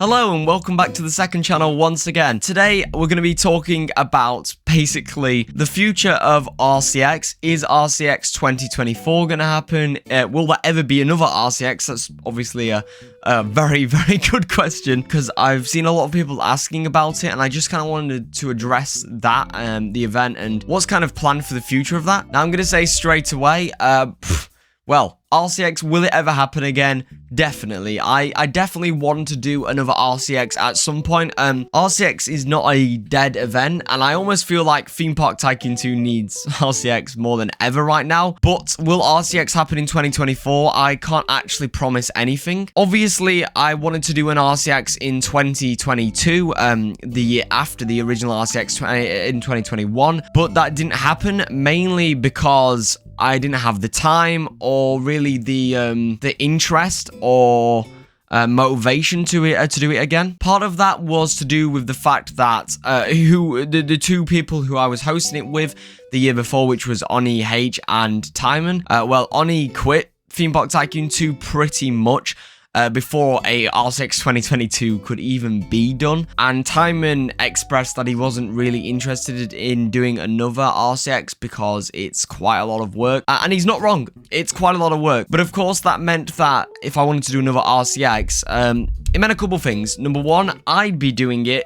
Hello and welcome back to the second channel once again. Today we're going to be talking about basically the future of RCX. Is RCX 2024 going to happen? Will there ever be another RCX? That's obviously a very, very good question because I've seen a lot of people asking about it and I just kind of wanted to address that, the event and what's kind of planned for the future of that. Now I'm going to say straight away, well, RCX, will it ever happen again? Definitely. I definitely want to do another RCX at some point. RCX is not a dead event, and I almost feel like Theme Park Tycoon 2 needs RCX more than ever right now. But will RCX happen in 2024? I can't actually promise anything. Obviously, I wanted to do an RCX in 2022, the year after the original RCX in 2021, but that didn't happen, mainly because I didn't have the time or really the interest or motivation to do it again. Part of that was to do with the fact that the two people who I was hosting it with the year before, which was 𝗦𝘂𝗽𝗽𝗀 and 𝗦𝘵𝗵. Well, 𝗦𝘂𝗽𝗽 quit Theme Park Tycoon 2 pretty much before a RCX 2022 could even be done, and 𝗦𝘵𝗻 expressed that he wasn't really interested in doing another RCX because it's quite a lot of work, and he's not wrong, it's quite a lot of work. But of course that meant that if I wanted to do another RCX, it meant a couple things. Number one, I'd be doing it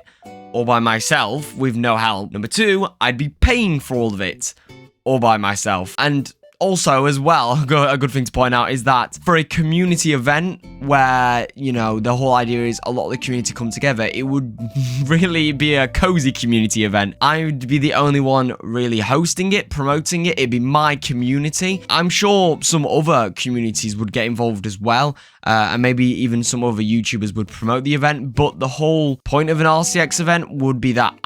all by myself with no help. Number two, I'd be paying for all of it all by myself. And also, as well, a good thing to point out is that for a community event where, you know, the whole idea is a lot of the community come together, it would really be a cozy community event. I would be the only one really hosting it, promoting it. It'd be my community. I'm sure some other communities would get involved as well, and maybe even some other YouTubers would promote the event. But the whole point of an RCX event would be that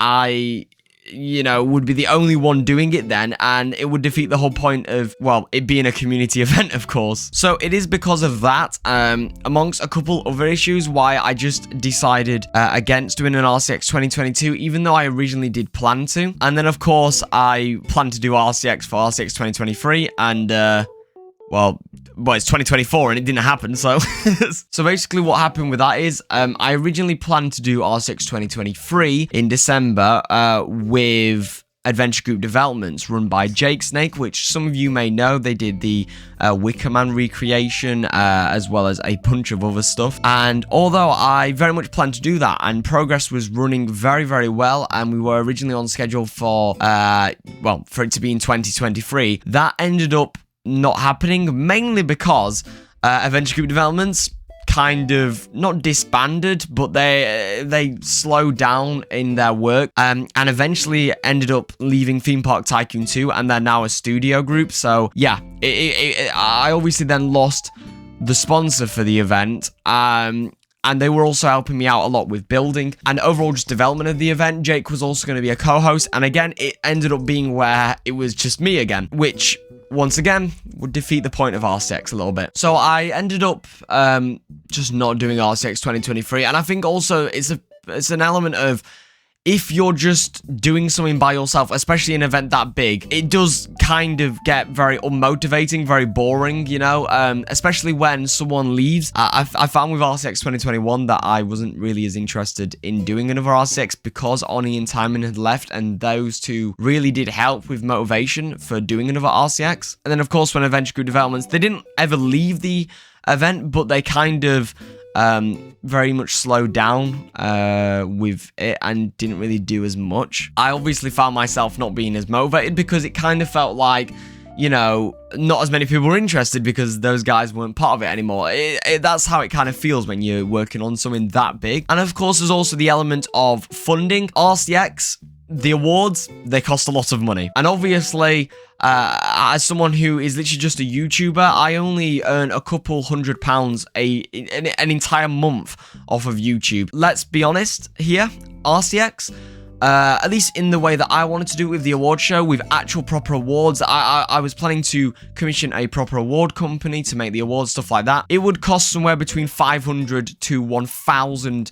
would be the only one doing it then, and it would defeat the whole point of, well, it being a community event, of course. So it is because of that, amongst a couple other issues, why I just decided against doing an RCX 2022, even though I originally did plan to. And then, of course, I planned to do RCX for RCX 2023, and, well, it's 2024 and it didn't happen, so so basically what happened with that is I originally planned to do RCX 2023 in December with Adventure Group Developments run by Jake Snake, which some of you may know. They did the 𝗦𝘂𝗽𝗽𝗀 recreation as well as a bunch of other stuff. And although I very much planned to do that and progress was running very, very well, and we were originally on schedule for it to be in 2023, that ended up not happening, mainly because Adventure Group Developments kind of not disbanded, but they slowed down in their work, and eventually ended up leaving Theme Park Tycoon 2, and they're now a studio group. So yeah, I obviously then lost the sponsor for the event, and they were also helping me out a lot with building and overall just development of the event. Jake was also going to be a co-host, and again, it ended up being where it was just me again, which once again would defeat the point of RCX a little bit. So I ended up just not doing RCX 2023, and I think also it's an element of, if you're just doing something by yourself, especially an event that big, it does kind of get very unmotivating, very boring, you know, especially when someone leaves. I found with RCX 2021 that I wasn't really as interested in doing another RCX because 𝗦𝘂𝗽𝗽𝗀 and 𝗦𝘵𝗻 had left, and those two really did help with motivation for doing another RCX. And then, of course, when Adventure Group Developments, they didn't ever leave the event, but they kind of very much slowed down with it and didn't really do as much. I obviously found myself not being as motivated because it kind of felt like, you know, not as many people were interested because those guys weren't part of it anymore. That's how it kind of feels when you're working on something that big. And of course, there's also the element of funding. RCX, the awards, they cost a lot of money. And obviously, as someone who is literally just a YouTuber, I only earn a couple £100 an entire month off of YouTube. Let's be honest here, RCX, at least in the way that I wanted to do it with the award show, with actual proper awards, I was planning to commission a proper award company to make the awards, stuff like that. It would cost somewhere between 500 to 1,000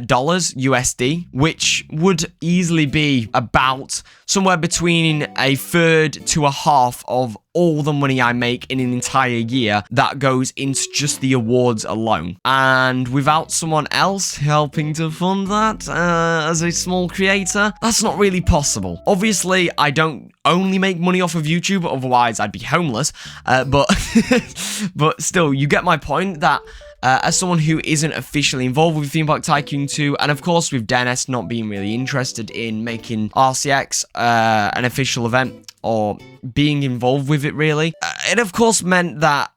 dollars USD, which would easily be about somewhere between a third to a half of all the money I make in an entire year that goes into just the awards alone. And without someone else helping to fund that as a small creator, that's not really possible. Obviously, I don't only make money off of YouTube, otherwise I'd be homeless, but but still, you get my point that as someone who isn't officially involved with 𝗵𝗵𝘃 Tycoon 2, and of course with 𝗦𝘂 not being really interested in making RCX an official event, or being involved with it really, it of course meant that,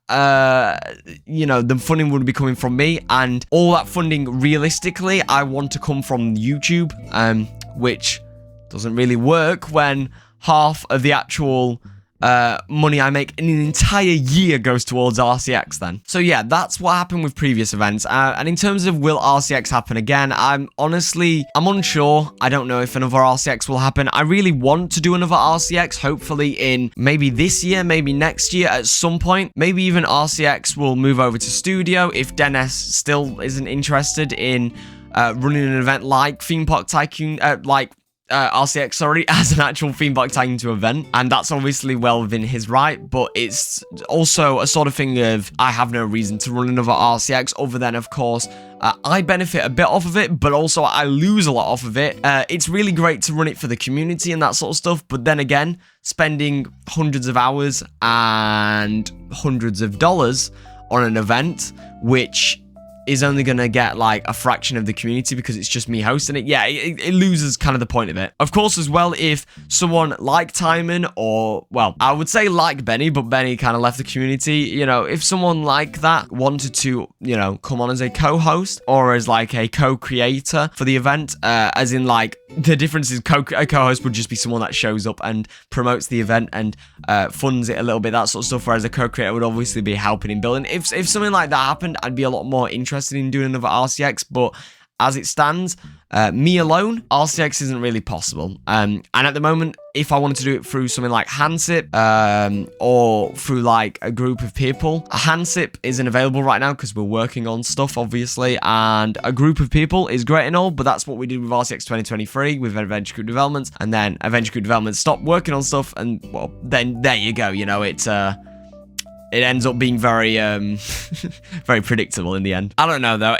you know, the funding would be coming from me, and all that funding, realistically, I want to come from YouTube, which doesn't really work when half of the actual money I make in an entire year goes towards RCX then. So yeah, that's what happened with previous events. And in terms of will RCX happen again, I'm unsure. I don't know if another RCX will happen. I really want to do another RCX, hopefully in maybe this year, maybe next year at some point. Maybe even RCX will move over to Studio if 𝗦𝘂 still isn't interested in running an event like 𝗵𝗵𝘃 Tycoon, RCX, sorry, as an actual 𝗵𝗵𝘃 Tycoon 2 event, and that's obviously well within his right, but it's also a sort of thing of, I have no reason to run another RCX other than, of course, I benefit a bit off of it, but also I lose a lot off of it. It's really great to run it for the community and that sort of stuff, but then again, spending hundreds of hours and hundreds of dollars on an event, which is only going to get like a fraction of the community because it's just me hosting it. Yeah, it loses kind of the point of it. Of course, as well, if someone like 𝗏𝗵, or, well, I would say like 𝗏𝗵, but 𝗏𝗵 kind of left the community, you know, if someone like that wanted to, you know, come on as a co-host or as like a co-creator for the event, as in like, the difference is a co-host would just be someone that shows up and promotes the event and funds it a little bit, that sort of stuff, whereas a co-creator would obviously be helping in building. If something like that happened, I'd be a lot more interested in doing another RCX, but as it stands, me alone, RCX isn't really possible. And at the moment, if I wanted to do it through something like 𝗏𝗵𝘃, or through like a group of people, 𝗏𝗏𝘃 isn't available right now because we're working on stuff, obviously, and a group of people is great and all, but that's what we did with RCX 2023 with 𝗦𝘂𝘃 𝗬𝘀, and then 𝗦𝘂𝘃 𝗬𝘀 stopped working on stuff, and well, then there you go, you know, it ends up being very, very predictable in the end. I don't know, though.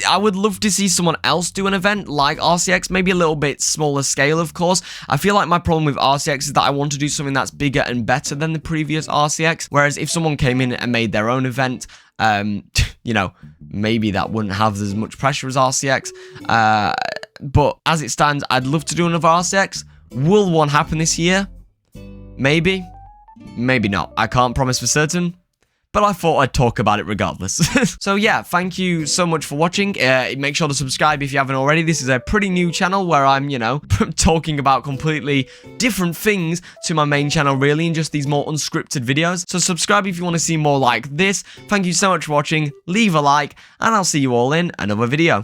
I would love to see someone else do an event like RCX, maybe a little bit smaller scale, of course. I feel like my problem with RCX is that I want to do something that's bigger and better than the previous RCX, whereas if someone came in and made their own event, you know, maybe that wouldn't have as much pressure as RCX. But as it stands, I'd love to do another RCX. Will one happen this year? Maybe. Maybe not. I can't promise for certain, but I thought I'd talk about it regardless. So yeah, thank you so much for watching. Make sure to subscribe if you haven't already. This is a pretty new channel where I'm, you know, talking about completely different things to my main channel, really, and just these more unscripted videos. So subscribe if you want to see more like this. Thank you so much for watching. Leave a like, and I'll see you all in another video.